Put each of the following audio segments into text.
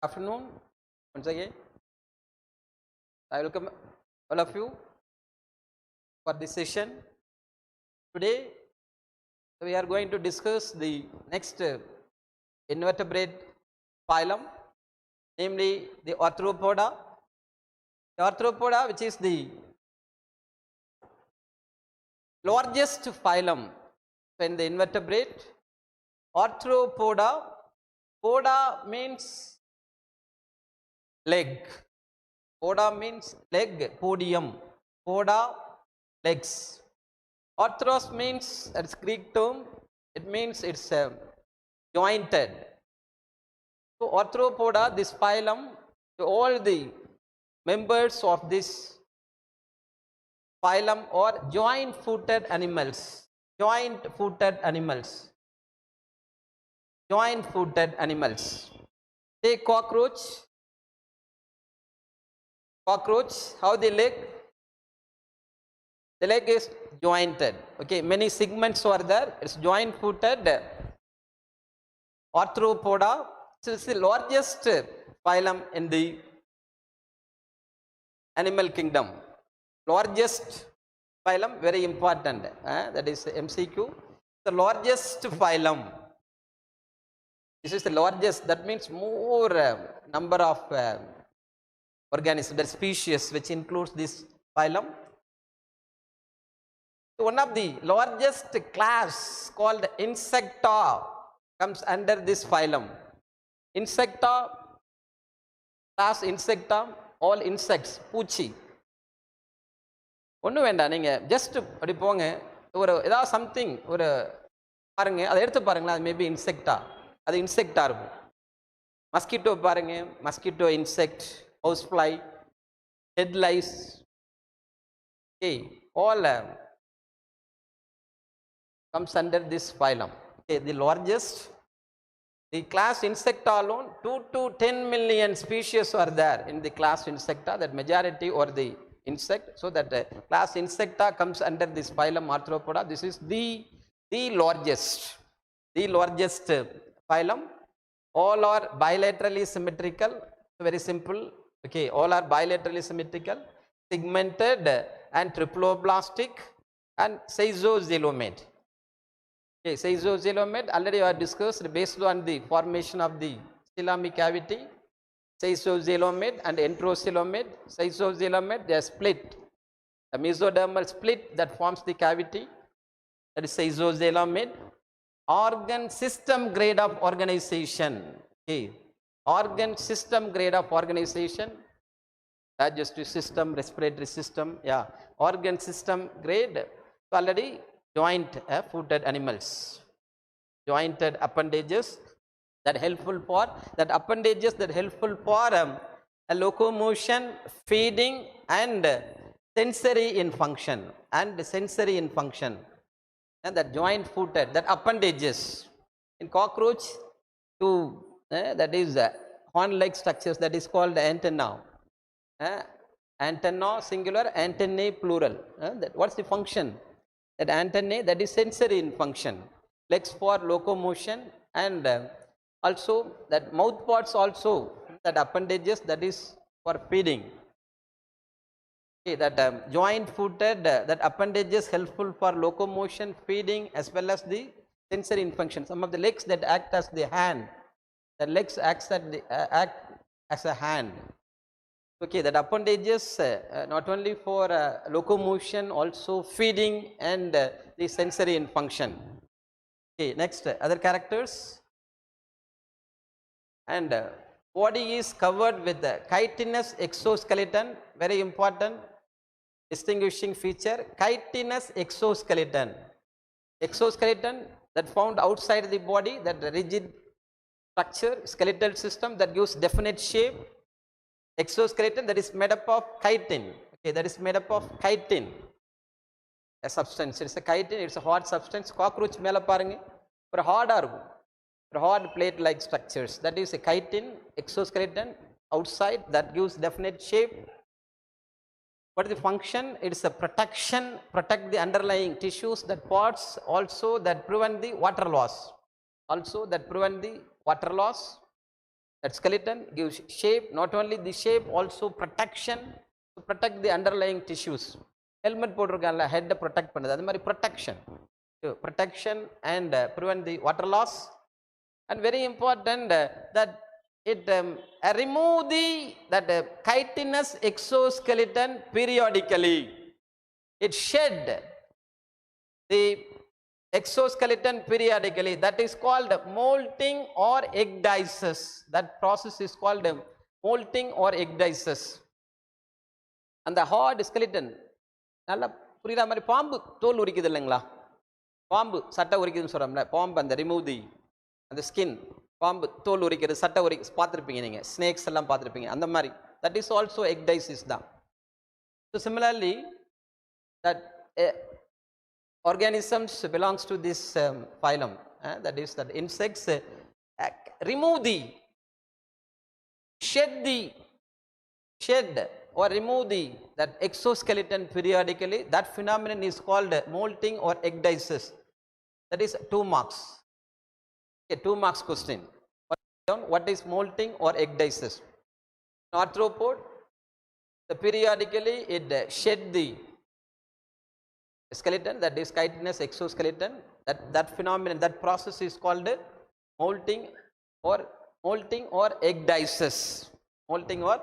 Afternoon once again. I welcome all of you for this session. Today we are going to discuss the next invertebrate phylum, namely the Arthropoda. The Arthropoda, which is the largest phylum in the invertebrate. Arthropoda, poda means leg. Poda means leg, podium. Poda, legs. Arthros means, that's Greek term, it means it's jointed. So Arthropoda, this phylum, all the members of this phylum are joint-footed animals. Joint-footed animals. Joint-footed animals. Take cockroach. Cockroach, how the leg? The leg is jointed. Okay, many segments are there. It's joint-footed. Arthropoda, this is the largest phylum in the animal kingdom. Largest phylum, very important. That is MCQ. The largest phylum. This is the largest. That means more number of organisms, the species which includes this phylum. So one of the largest class called Insecta comes under this phylum. Insecta, class Insecta, all insects, பூச்சி. ஒன்றும் வேண்டாம், நீங்கள் just அப்படி போங்க, ஒரு ஏதாவது something ஒரு பாருங்க, அதை எடுத்து பாருங்களேன், அது மேபி இன்செக்டா, அது இன்செக்டாக இருக்கும். மஸ்கிட்டோ பாருங்க, mosquito insect, house fly, head lice, okay, all comes under this phylum. Okay, the largest, the class Insecta alone, 2 to 10 million species are there in the class Insecta. That majority or the insect, so that class Insecta comes under this phylum Arthropoda. This is the largest phylum. All are bilaterally symmetrical. Very simple. Okay, all are bilaterally symmetrical, segmented and triploblastic and schizozelomate. Okay, schizozelomate already I discussed based on the formation of the coelomic cavity. Schizozelomate and enterozelomate. Schizozelomate, they are split. A mesodermal split that forms the cavity, that is schizozelomate. Organ system grade of organization. Okay. Organ system grade of organization, digestive system, respiratory system, yeah, organ system grade. So already joint-footed animals, jointed appendages that helpful for locomotion, feeding, and sensory in function, and that joint-footed, that appendages in cockroach to that is horn-like structures, that is called antenna. Antenna singular, antennae plural. What's the function? That antennae, that is sensory in function. Legs for locomotion, and also that mouth parts also, that appendages, that is for feeding. Okay, that joint-footed, that appendages helpful for locomotion, feeding, as well as the sensory in function. Some of the legs that act as the hand. The legs act as a hand. Okay, that appendages not only for locomotion, also feeding and the sensory in function. Okay, next, other characters. And body is covered with the chitinous exoskeleton, very important distinguishing feature, chitinous exoskeleton. Exoskeleton that found outside the body, that rigid structure, skeletal system that gives definite shape. Exoskeleton that is made up of chitin. Okay, that is made up of chitin, a substance. It's a chitin, it's a hard substance. Cockroach mela parunga, or hard argu, or hard plate like structures. That is a chitin exoskeleton outside that gives definite shape. What is the function? It is a protection, protect the underlying tissues, that parts also that prevent the water loss. Also that prevent the water loss. That skeleton gives shape, not only the shape, also protection, to protect the underlying tissues. Helmet போட்டிருக்காங்கல்ல, head protect பண்ணுது, அது மாதிரி protection, protection and prevent the water loss. And very important that it remove the that chitinous exoskeleton periodically. It shed the exoskeleton periodically. That is called molting or ecdysis. That process is called molting or ecdysis. And the hard skeleton, நல்லா புரியுற மாதிரி, பாம்பு தோல் உரிக்குது இல்லைங்களா, பாம்பு சட்டை உரிக்குதுன்னு சொல்கிறோம்ல, பாம்பு அந்த ரிமூவ் தி அந்த ஸ்கின், பாம்பு தோல் உரிக்கிறது, சட்டை பார்த்துருப்பீங்க நீங்கள், ஸ்னேக்ஸ் எல்லாம் பார்த்துருப்பீங்க, அந்த மாதிரி. தட் இஸ் ஆல்சோ எக்டைசிஸ் தான். So similarly that organisms belongs to this phylum, that is that insects remove the shed or remove the that exoskeleton periodically. That phenomenon is called molting or ecdysis. That is 2 marks. Okay, 2 marks question. What is molting or ecdysis? Arthropod, the periodically it shed the skeleton, that is chitinous exoskeleton. That phenomenon, that process is called molting or ecdysis. Molting or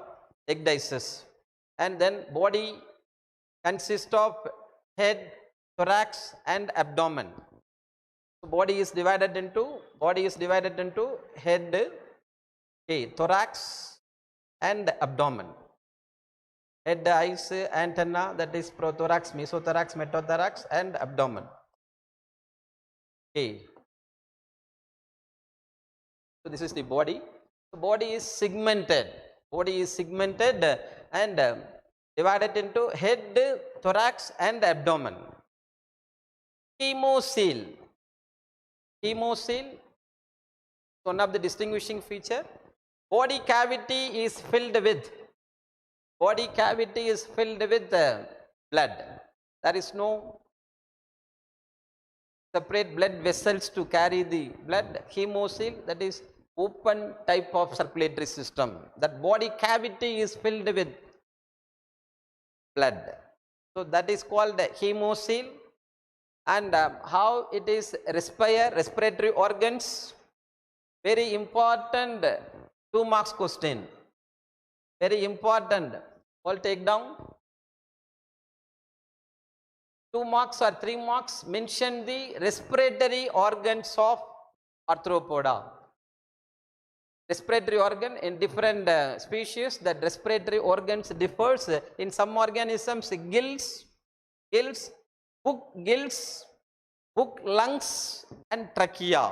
ecdysis. And then body consists of head, thorax and abdomen. So body is divided into head, thorax and abdomen. Head, eyes, antenna, that is prothorax, mesothorax, metothorax and abdomen. Okay. So this is the body. The body is segmented. And divided into head, thorax and abdomen. Chemocyle, one of the distinguishing feature. Body cavity is filled with blood. There is no separate blood vessels to carry the blood. Chemocyle, that is open type of circulatory system. That body cavity is filled with blood. So that is called chemocyle. And how it is respiratory organs, very important 2 marks question, very important. All take down. 2 marks or 3 marks, mention the respiratory organs of Arthropoda. Respiratory organ in different species, that respiratory organs differs. In some organisms, gills, book lungs and trachea.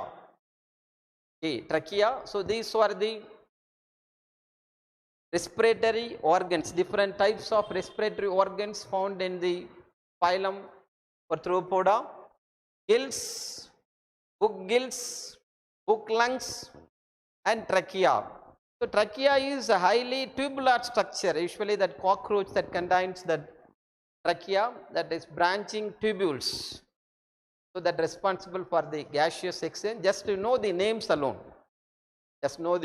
Okay, trachea. So these are the respiratory organs, different types of respiratory organs found in the phylum Arthropoda. Gills, book lungs and trachea. So trachea is a highly tubular structure, usually that cockroach that contains that trachea, that is branching tubules, so that responsible for the gaseous exchange. Just to know the names alone, so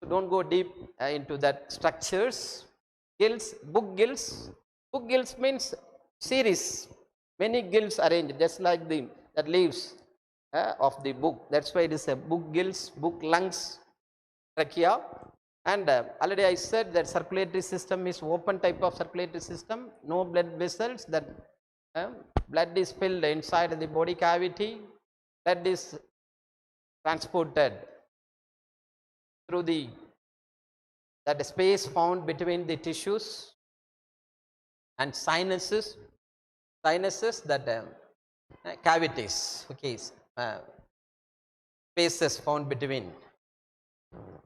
don't go deep into that structures. Gills, book gills means series, many gills arranged just like that leaves of the book. That's why it is a book gills, book lungs, trachea. And already I said that circulatory system is open type of circulatory system, no blood vessels. That blood is filled inside the body cavity. Blood is transported through that space found between the tissues and sinuses, that cavities, okay, spaces found between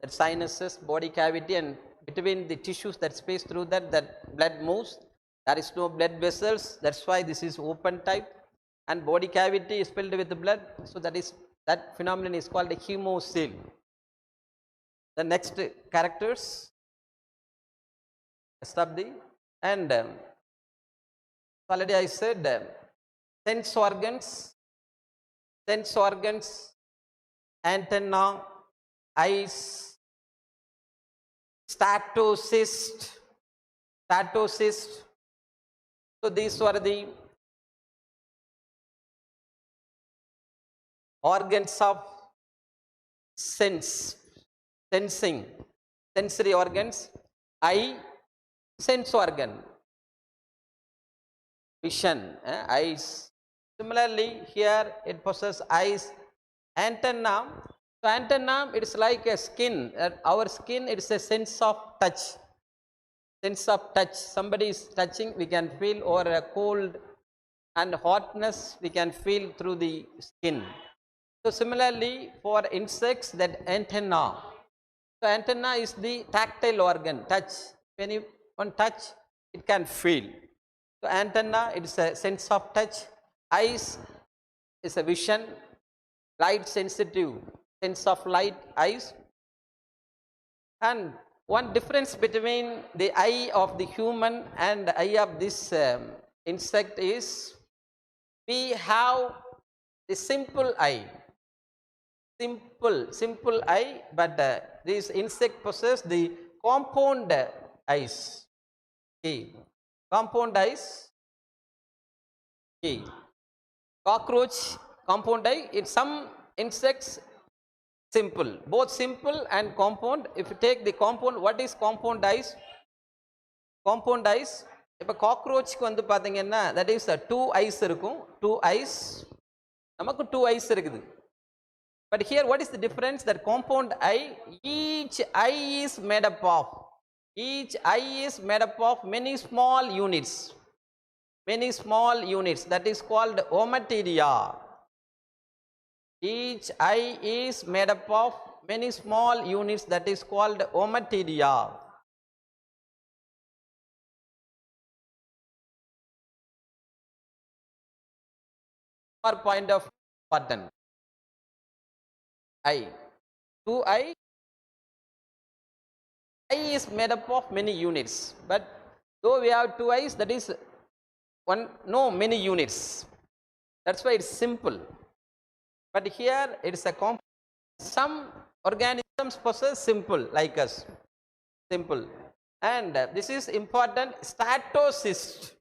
that sinuses, body cavity, and between the tissues, that space, through that blood moves. There is no blood vessels, that's why this is open type, and body cavity is filled with blood. So that phenomenon is called a chemocyle. The next characters, and already I said sense organs, antenna eyes, statocyst. So these were the organs of sensing, sensory organs. Eye, sense organ, vision, eyes. Similarly, here it possesses eyes, antenna. So antenna, it's like a skin. Our skin, it's a sense of touch. Sense of touch. Somebody is touching, we can feel, or a cold and hotness we can feel through the skin. So similarly, for insects, that antenna. So antenna is the tactile organ, touch. When you on touch, it can feel. So antenna, it is a sense of touch. Eyes is a vision, light sensitive, sense of light, eyes. And one difference between the eye of the human and the eye of this insect is, we have the simple eye. Simple eye, but this insect possess the compound eyes. Okay. Compound eyes. Okay. Cockroach, compound eye. In some insects, simple. Both simple and compound. If you take the compound, what is compound eyes? Compound eyes. இப்போ காக்ரோச்சுக்கு வந்து பார்த்தீங்கன்னா, that is 2 eyes இருக்கும். 2 eyes. நமக்கு 2 eyes இருக்குது. But here what is the difference? That compound eye, each eye is made up of many small units. That is called ommatidia. Each eye is made up of many small units, that is called ommatidia. For point of button. Eye. 2 eye is made up of many units, but though we have 2 eyes, that is many units. That's why it's simple. But here it is a some organisms possess simple like us, simple. And this is important, statocyst.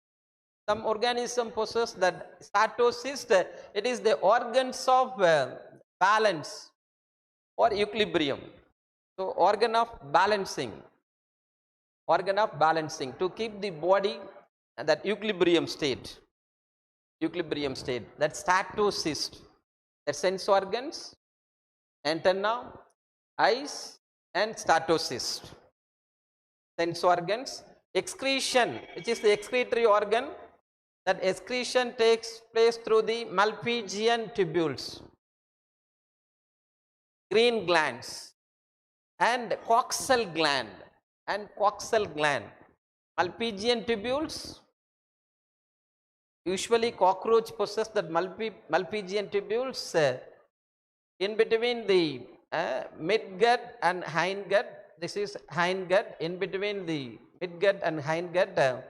Some organism possess that statocyst. It is the organs of balance or equilibrium. So organ of balancing to keep the body at that equilibrium state. That statocyst. That sense organs, antenna, eyes, and statocyst. Sense organs. Excretion, which is the excretory organ. That excretion takes place through the Malpighian tubules, green glands, and coxal gland. Malpighian tubules. Usually cockroach possess that Malpighian tubules in between the midgut and hindgut. This is hindgut. In between the midgut and hindgut,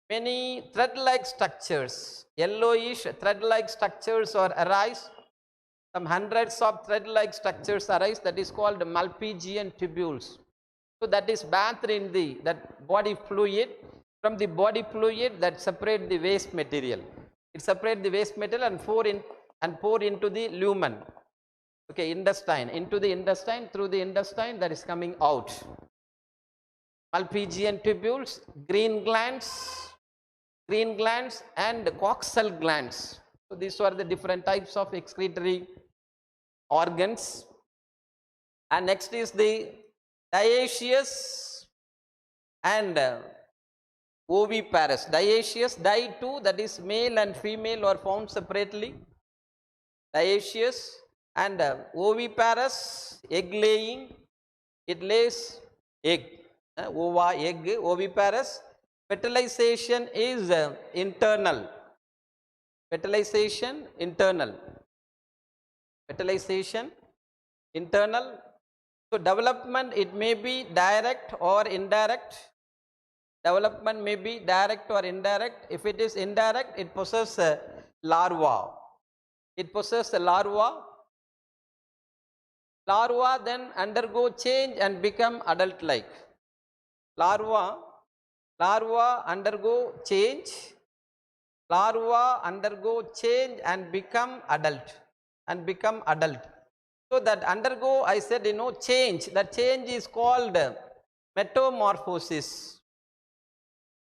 many thread-like structures, yellowish thread-like structures arise. Some hundreds of thread-like structures arise. That is called Malpighian tubules. So that is bathed in that body fluid. From the body fluid, that separate the waste material. It separate the waste material and pour into the lumen. Okay, intestine. Into the intestine. Through the intestine, that is coming out. Malpighian tubules, green glands, and coxal glands. So these are the different types of excretory organs. And next is the dioecious and oviparous. Dioecious, di2, that is male and female are found separately. Dioecious. And oviparous, egg laying. It lays egg. Ova, egg. Oviparous. Fertilization is internal. Fertilization internal. So development, it may be direct or indirect. If it is indirect, it possesses larva. Larva then undergo change and become adult-like. Larva undergo change. Larva undergo change and become adult. So that undergo, I said, change. That change is called metamorphosis.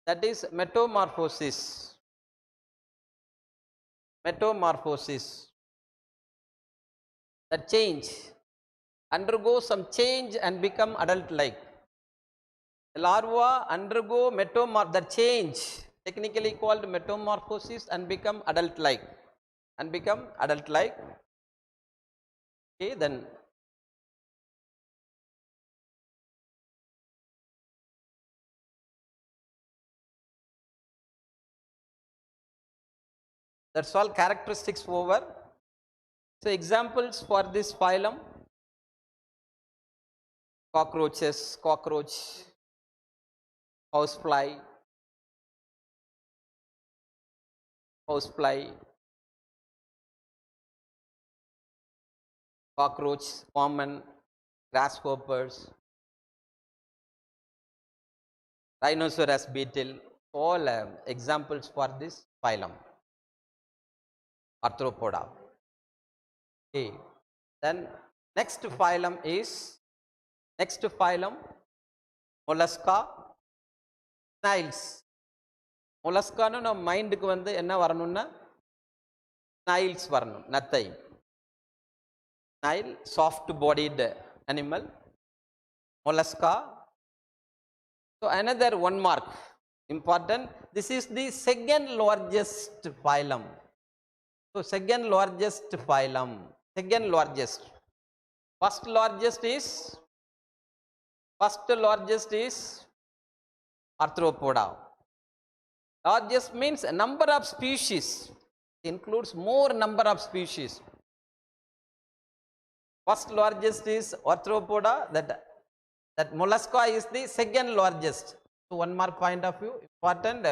That is metamorphosis. That change. Undergo some change and become adult-like. Larva undergo that change, technically called metamorphosis, and become adult-like. Okay, then that's all characteristics over. So examples for this phylum: cockroach, housefly, cockroach, common, grasshoppers, rhinoceros beetle, all examples for this phylum, Arthropoda. Okay. Then next phylum mollusca, snails. Mollusca nu நம்ம மைண்டுக்கு வந்து என்ன வரணும்னா snails வரணும், நத்தை. Snail, soft bodied animal, mollusca. So another one mark important, this is the second largest phylum. So second largest phylum, first largest is Arthropoda. Largest means number of species, includes more number of species. First largest is Arthropoda, that mollusca is the second largest. So one more point of view, important,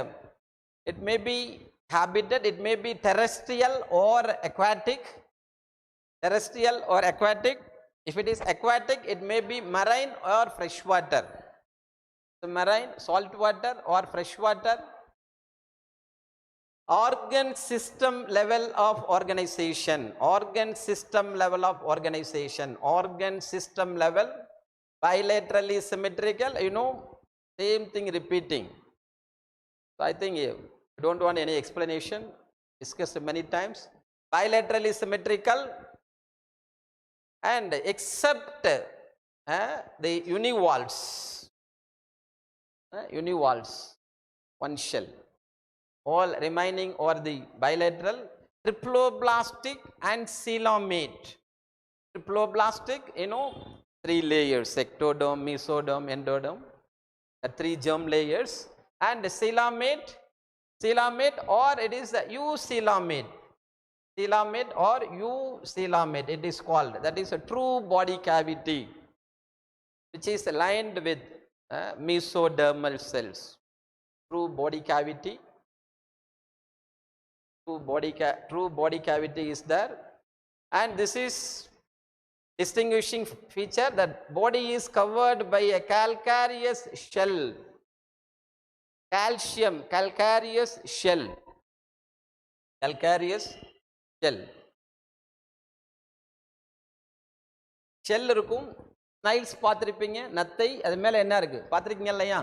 it may be habitat, it may be terrestrial or aquatic. If it is aquatic, it may be marine or freshwater. So marine, saltwater or freshwater. Organ system level of organization, bilaterally symmetrical, same thing repeating. So I think you don't want any explanation, discussed many times. Bilaterally symmetrical, and except the univalves, one shell, all remaining are the bilateral, triploblastic and coelomate. Triploblastic, 3 layers, ectoderm, mesoderm, endoderm, 3 germ layers, and coelomate, or it is eucoelomate. Or eucoelomate, it is called. That is a true body cavity which is lined with mesodermal cells. True body cavity is there, and this is distinguishing feature, that body is covered by a calcareous shell. Calcareous shell. Shell இருக்கும். Snails பார்த்துருப்பீங்க, நத்தை, அது மேலே என்ன இருக்கு பார்த்துருக்கீங்க இல்லையா?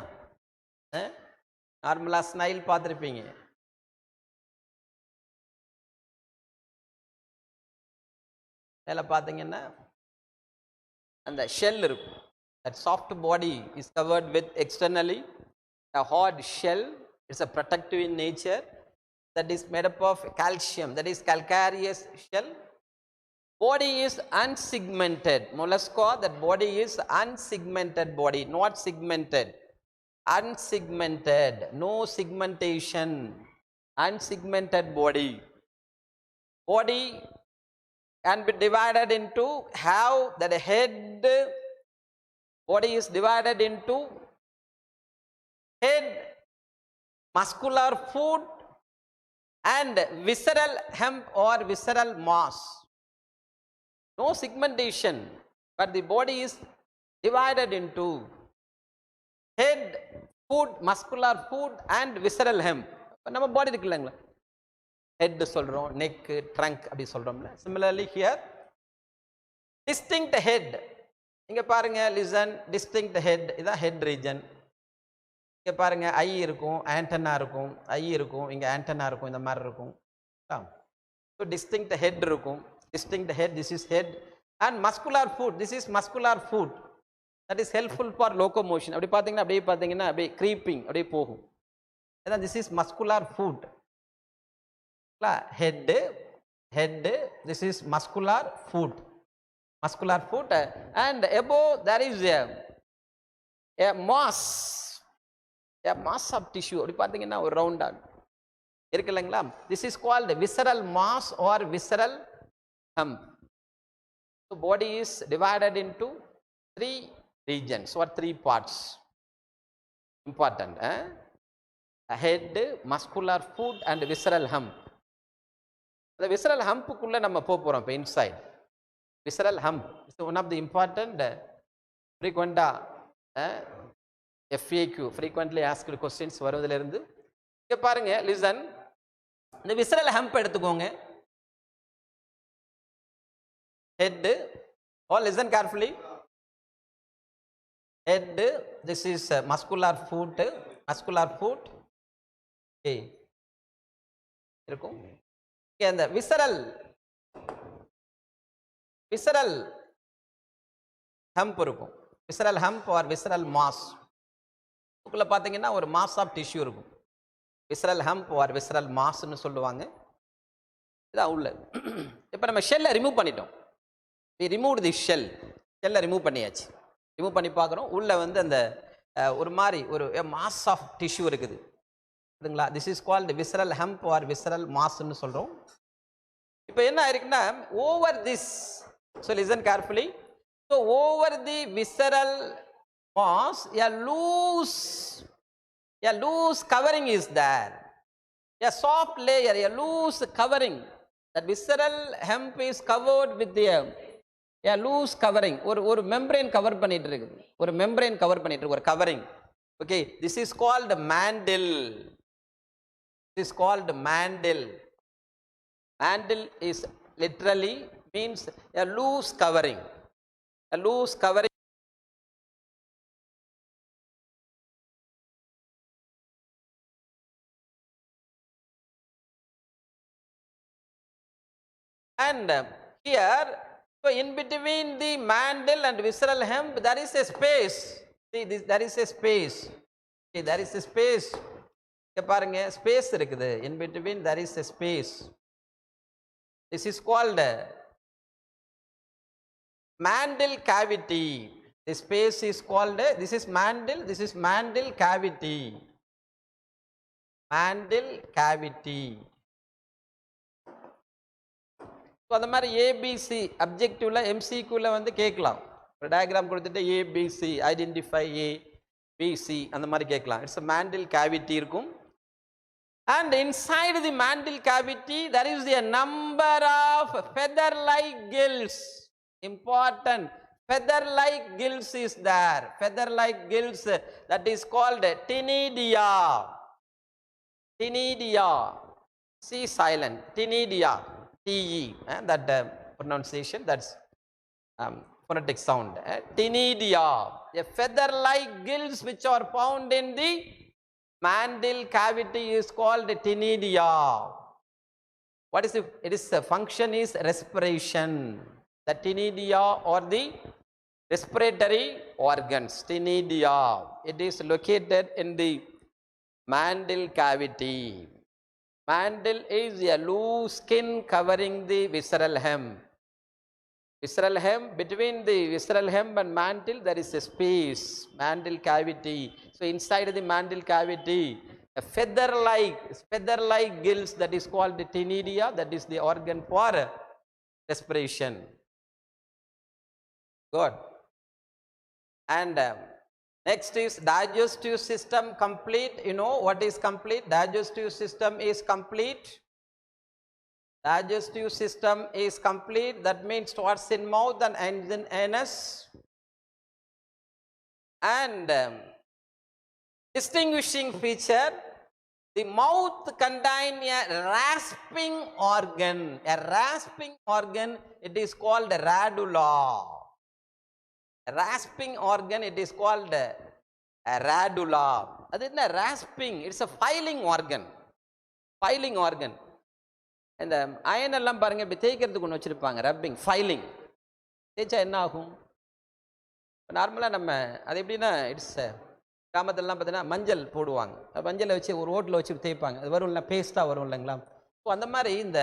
நார்மலாக ஸ்னைல் பார்த்துருப்பீங்க. மேலே பார்த்தீங்கன்னா அந்த ஷெல் இருக்கும். That soft body is covered with externally a hard shell. It's a protective in nature, that is made up of calcium, that is calcareous shell. Body is unsegmented. Mollusca, that body is unsegmented body, not segmented. Unsegmented, no segmentation. Unsegmented body. Body can be divided into, have that head. Body is divided into head, muscular foot, and visceral hem or visceral mass. No segmentation. but the body is divided into head, foot, muscular foot and visceral hem. நம்ம பாடி இருக்கு இல்லைங்களா, head சொல்றோம், neck, trunk அப்படி சொல்றோம்ல. Similarly here distinct head, இங்க பாருங்க, listen, distinct head, இதான் head region. இங்க பாருங்க ஐ இருக்கும், ஆண்டனா இருக்கும், ஐ இருக்கும், இங்க ஆண்டனா இருக்கும், இந்த மாதிரி இருக்கும். ஸோ டிஸ்டிங்க்ட் ஹெட் இருக்கும், distinct head, this is head. And muscular food, this is muscular food, that is helpful for locomotion. அப்படி பார்த்தீங்கன்னா அப்படியே க்ரீப்பிங் அப்படியே போகும். அதான் this is muscular food. Head, head, this is muscular food, muscular food. And above there is a mass, a mass of tissue. அப்படி பார்த்தீங்கன்னா ஒரு ரவுண்டாக இருக்கு இல்லைங்களா, this is called visceral mass or visceral hump. So body is divided into 3 regions or 3 parts. Important, head, muscular foot and visceral hump. The visceral hump குள்ள நம்ம போறோம் இப்போ inside. Visceral hump is one of the important frequent FAQ, frequently asked questions வருவதில இருந்து. இங்க பாருங்க, listen, இந்த visceral hump எடுத்துக்கோங்க. Head, all listen carefully. Head, this is muscular foot, muscular foot. Okay, இருக்கும். Okay, and the visceral hump இருக்கும், visceral hump or visceral mass. உள்ள பார்த்தீங்கன்னா ஒரு mass of tissue இருக்கும், visceral hump or visceral mass ன்னு சொல்லுவாங்க. இதான் உள்ள. இப்போ நம்ம ஷெல்லை ரிமூவ் பண்ணிட்டோம். we removed the shell, ஷெல்லை ரிமூவ் பண்ணியாச்சு. ரிமூவ் பண்ணி பார்க்குறோம், உள்ள வந்து அந்த ஒரு மாதிரி ஒரு mass of tissue இருக்குது இதுங்களா. this is called visceral hump or visceral mass ன்னு சொல்றோம். இப்போ என்ன ஆயிருக்குன்னா, over this, so listen carefully, so over the visceral mass a loose covering is there, a soft layer, a loose covering. That visceral hump is covered with a loose covering, ஒரு membrane cover பண்ணிட்டு இருக்குது, ஒரு membrane cover பண்ணிட்டு இருக்கு, ஒரு covering. Okay, this is called mantle. This is called mantle. Mantle is literally means a loose covering, a loose covering. And here, so in between the mantle and visceral hump there is a space. See this, there is a space. Okay, there is a space. இங்க பாருங்க, space இருக்குது, in between there is a space. This is called mantle cavity. This space is called, this is mantle cavity, mantle cavity. So அந்த மாதிரி ABC அப்ஜெக்டிவ்ல எம்சிக்யூல வந்து கேட்கலாம். ஒரு diagram கொடுத்துட்டு ABC identify ABC அந்த மாதிரி கேட்கலாம். இட்ஸ் மேண்டில் கேவிட்டி இருக்கும். And inside the mantle cavity there is a number of feather like gills. Important, feather like gills is there, feather like gills, that is called tinidia. Tinidia, C silent, tinidia, TE, that pronunciation, that's phonetic sound. Tinidia, a feather-like gills which are found in the mantle cavity is called tinidia. What is it? Its function is respiration. The tinidia or the respiratory organs. Tinidia, it is located in the mantle cavity. Mantle is a loose skin covering the visceral hem. Visceral hem, between the visceral hem and mantle there is a space, mantle cavity. So inside the mantle cavity, a feather-like gills, that is called the tinidia, that is the organ for respiration. Good. And next is digestive system complete. You know what is complete? Digestive system is complete Digestive system is complete. That means starts in mouth and ends in anus. And distinguishing feature, the mouth contains a rasping organ. A rasping organ, it is called radula. A rasping organ, it is called a radula. That is a rasping, it's a filing organ. Filing organ. And iron எல்லாம் பாருங்க இப்படி தேய்க்கிறதுக்கு ஒன்று வச்சுருப்பாங்க, rubbing, filing. தேய்ச்சா என்ன ஆகும்? நார்மலாக நம்ம அது எப்படின்னா, இட்ஸ் கிராமத்திலலாம் பார்த்தீங்கன்னா மஞ்சள் போடுவாங்க. மஞ்சளை வச்சு ஒரு ஓட்டில் வச்சு தேய்ப்பாங்க, அது வரும் இல்லை, பேஸ்ட்டாக வரும் இல்லைங்களா? ஸோ அந்த மாதிரி இந்த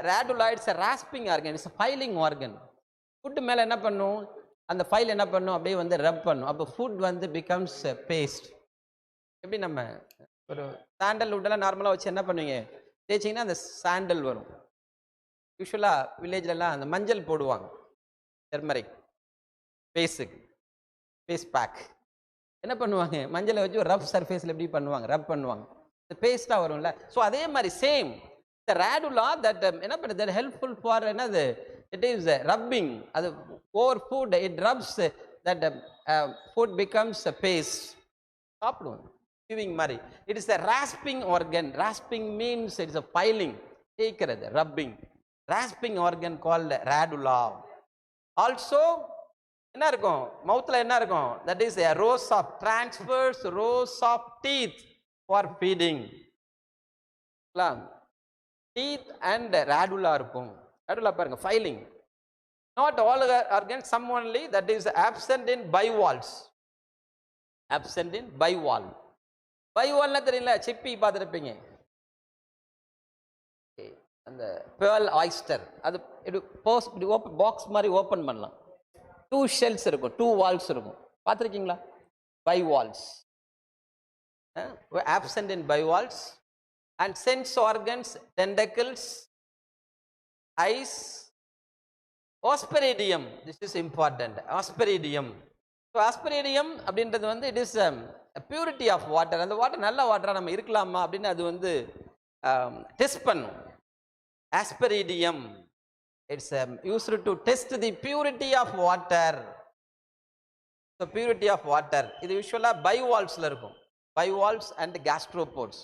radula it's rasping organ, it's filing organ. Food மேலே என்ன பண்ணும், அந்த ஃபைல் என்ன பண்ணும், அப்படியே வந்து ரப் பண்ணும். அப்போ ஃபுட் வந்து பிகம்ஸ் பேஸ்ட். எப்படி நம்ம ஒரு சாண்டல் வுட்டெல்லாம் நார்மலாக வச்சு என்ன பண்ணுவீங்க, தேய்ச்சிங்கன்னா அந்த சாண்டல் வரும். யூஸ்வலாக வில்லேஜ்லலாம் அந்த மஞ்சள் போடுவாங்க, டெர்மரிக் ஃபேஸுக்கு, ஃபேஸ் பேக். என்ன பண்ணுவாங்க, மஞ்சளை வச்சு ஒரு ரஃப் சர்ஃபேஸில் எப்படி பண்ணுவாங்க, ரப் பண்ணுவாங்க, பேஸ்ட்டாக வரும்ல. ஸோ அதே மாதிரி சேம் த ரேடுலா தட் என்ன பண்ணுது, தட் ஹெல்ப்ஃபுல் ஃபார் என்னது, இட் இஸ் ரப்பிங். அது over food it rubs that food becomes paste. சாப்பிடுவோம் சிவிங் மாதிரி. It is a rasping organ. Rasping means it is a filing, தேய்க்கிறது, rubbing. Rasping organ called radula. Also என்ன இருக்கும் மவுத்தில், என்ன இருக்கும், that is a rows of transverse rows of teeth for feeding. Teeth and radula இருக்கும். radula பாருங்க, filing. Not all organs, some only, that is absent in bivalves. Absent in bivalve. பைவால்னா தெரியல, சிப்பி பார்த்துருப்பீங்க, அந்த pearl oyster. அது இப்படி box மாதிரி open பண்ணலாம், 2 shells இருக்கும், 2 வால்ஸ் இருக்கும், பார்த்துருக்கீங்களா? Bivalves. Absent in bivalves. And sense organs, tentacles, eyes, osphradium. This is important, osphradium. So osphradium அப்படின்றது வந்து it is purity of water. அந்த வாட்டர் நல்ல வாட்டராக நம்ம இருக்கலாமா அப்படின்னு அது வந்து டெஸ்ட் பண்ணும். Osphradium it's used to test the purity of water. So purity of water இது யூஸ்வலாக பைவால்வ்ஸில் இருக்கும். பைவால்வ்ஸ் அண்ட் கேஸ்ட்ரோபோட்ஸ்.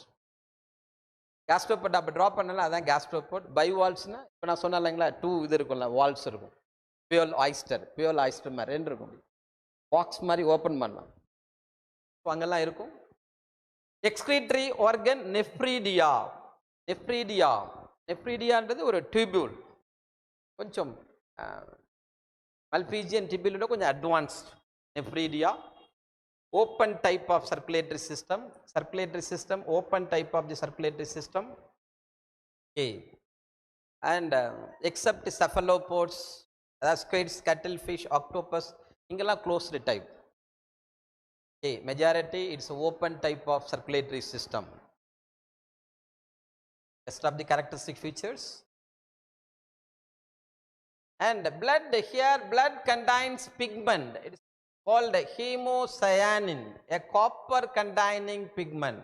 கேஸ்ட்ரோபோட் அப்போ ட்ராப் பண்ணலாம், அதான் கேஸ்ட்ரோபோட். பைவால்வ்ஸ்னா இப்போ நான் சொன்னேன் இல்லைங்களா, 2 இது இருக்கும்ல, வால்வ்ஸ் இருக்கும். பியூர் ஆயிஸ்டர் மாதிரி 2 இருக்கும், பாக்ஸ் மாதிரி ஓப்பன் பண்ணலாம், அங்கெல்லாம் இருக்கும். Excretory organ nephridia. நெஃப்ரீடியான்றது ஒரு டியூபியூல், கொஞ்சம் மல்பீஜியன் டியூபியூலோட கொஞ்சம் advanced. Nephridia open type of circulatory system, open type of the circulatory system. Okay. And except cephalopods, அதாவது ஸ்குவிட்ஸ், கட்டில் ஃபிஷ், ஆக்டோபஸ், இங்கெல்லாம் closed type. Okay, majority it's open type of circulatory system. Rest of the characteristic features. And blood, here blood contains pigment. It is called chemocyanin, a copper containing pigment.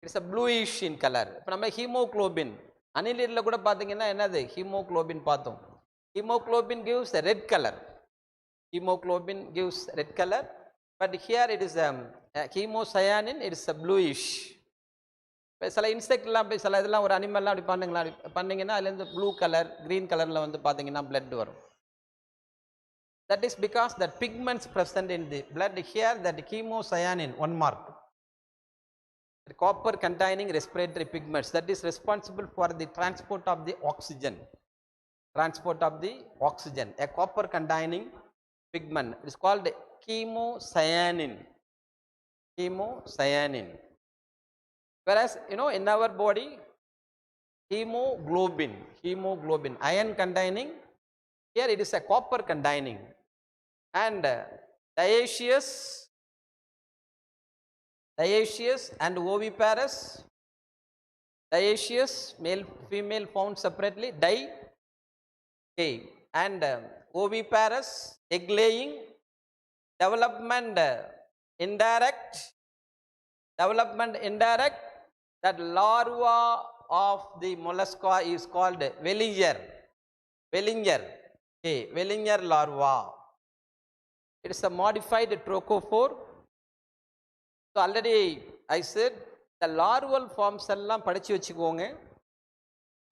It's a bluish in color. இப்போ நம்ம haemoglobin, அனிலியர்ல கூட பார்த்தீங்கன்னா என்னது, haemoglobin பார்த்தோம். Haemoglobin gives a red color. Hemoglobin gives red color, but here it is chemocyanin, it is a bluish. இப்போ சில இன்செக்ட்லாம் போய் சில இதெல்லாம் ஒரு அனிமல்லாம் அப்படி பண்ணிங்கன்னா அதுலேருந்து ப்ளூ கலர், க்ரீன் கலரில் வந்து பார்த்தீங்கன்னா blood வரும். That is because that pigments present in the blood. Here that chemocyanin, 1 mark, copper containing respiratory pigments, that is responsible for the transport of the oxygen. A copper containing pigment, it is called chemocyanin. Whereas in our body, hemoglobin, iron containing, here it is a copper containing. And dioecious and oviparous. Dioecious, male female found separately, okay. And oviparous, egg laying. Development indirect, that larva of the mollusca is called Wellinger. Okay, Wellinger larva. It is a modified trochophore. So already I said the larval forms எல்லாம் படிச்சு வச்சுக்கோங்க.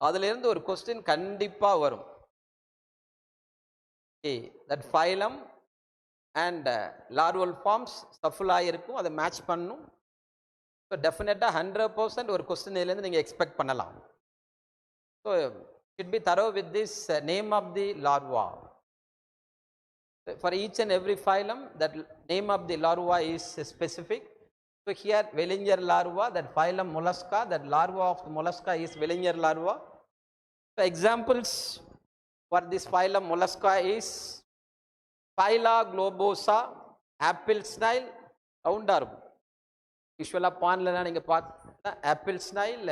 அதுல இருந்து ஒரு question கண்டிப்பா வரும். Okay, that phylum and larval forms shuffle ஆயிருக்கும், அதை மேட்ச் பண்ணணும். ஸோ டெஃபினட்டாக 100% ஒரு கொஸ்டின்லேருந்து நீங்கள் எக்ஸ்பெக்ட் பண்ணலாம். So should be thorough with this name of the larva. For each and every phylum, that name of the larva is specific. So here Wellinger larva, that phylum mollusca, that larva of the mollusca is Wellinger larva. So examples for this phylum mollusca is Phyla globosa, apple snail, ரவுண்டாக இருக்கும். யூஸ்வலாக பான்லாம் நீங்கள் பார்த்தா apple snail.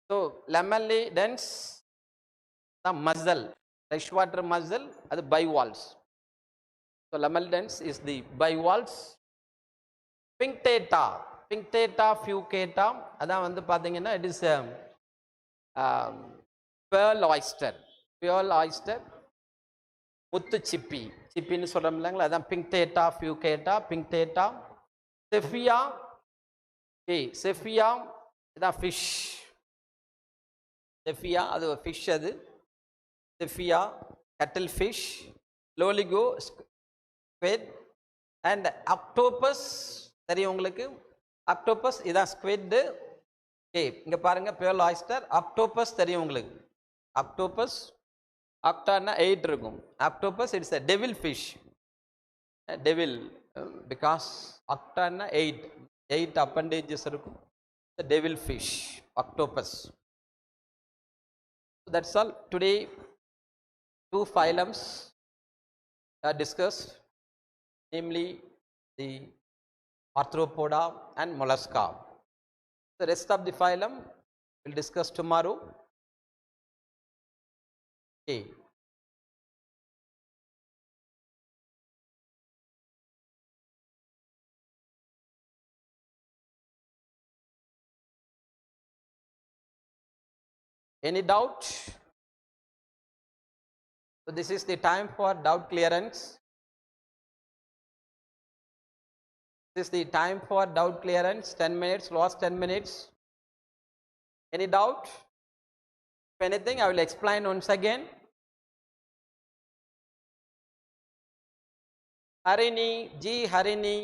So Lamellidens தான் mussel, fresh water mussel, அது bivalves. So Lamellidens is the bivalves. Pinctada fucata, அதான் வந்து பார்த்தீங்கன்னா இட் இஸ் பேர்ல் ஆயிஸ்டர், முத்து சிப்பின்னு சொல்கிறோம் இல்லைங்களா, அதான் பிங்டேட்டா ஃபியூகேட்டா. செஃபியா இதான் ஃபிஷ். செஃபியா அது ஃபிஷ், அது செஃபியா. கட்டில் ஃபிஷ், லோலிகோ ஸ்குவிட் அண்ட் ஆக்டோபஸ் தெரியும் உங்களுக்கு. ஆக்டோபஸ் இதான் ஸ்குவிட். ஓகே, இங்கே பாருங்கள் பேர்ல் ஆயிஸ்டர். ஆக்டோபஸ் தெரியும் உங்களுக்கு. ஆக்டோபஸ் ஆக்டான்னா 8 இருக்கும். Octopus it's a devil fish. Devil because ஆக்டான்னா 8 அப்பண்டேஜஸ் இருக்கும். Devil fish, octopus. That's all. Today 2 phylums are discussed, namely the Arthropoda and Mollusca. The rest of the phylum we'll discuss tomorrow. Okay. Any doubt? So this is the time for doubt clearance. This is the time for doubt clearance. 10 minutes, last 10 minutes. Any doubt? If anything, I will explain once again. Harini, G. Harini.